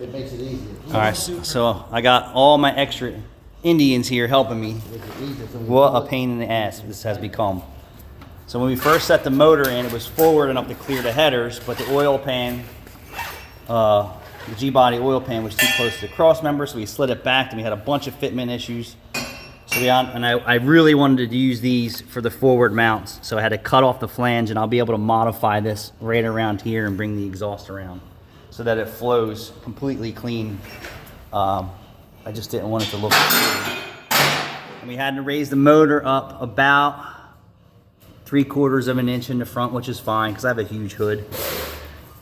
It makes it easier. All right, so I got all my extra Indians here helping me. What a pain in the ass this has become. So when we first set the motor in, it was forward enough to clear the headers, but the oil pan, the G-body oil pan was too close to the cross member, so we slid it back, and we had a bunch of fitment issues. So I really wanted to use these for the forward mounts, so I had to cut off the flange, and I'll be able to modify this right around here and bring the exhaust around so that it flows completely clean. I just didn't want it to look clean. And we had to raise the motor up about 3/4 of an inch in the front, which is fine because I have a huge hood.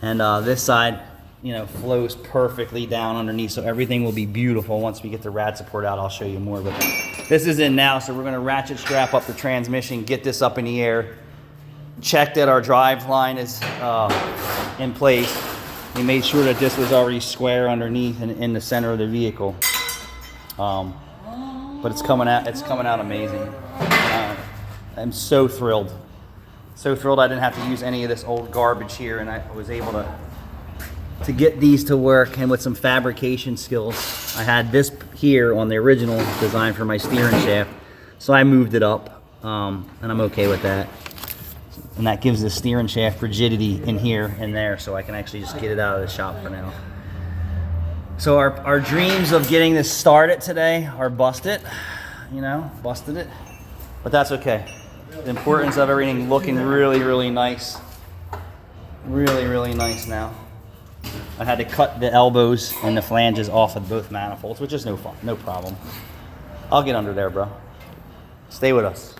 And this side, you know, flows perfectly down underneath, so everything will be beautiful. Once we get the rad support out, I'll show you more. But this is in now, so we're gonna ratchet strap up the transmission, get this up in the air, check that our drive line is in place. We made sure that this was already square underneath and in the center of the vehicle. But it's coming out amazing. I'm so thrilled. So thrilled I didn't have to use any of this old garbage here, and I was able to get these to work. And with some fabrication skills, I had this here on the original design for my steering shaft, so I moved it up, and I'm okay with that. And that gives the steering shaft rigidity in here and there, so I can actually just get it out of the shop for now. So our dreams of getting this started today are busted, you know, busted it, but that's okay. The importance of everything looking really, really nice. Really, really nice now. I had to cut the elbows and the flanges off of both manifolds, which is no problem. I'll get under there, bro. Stay with us.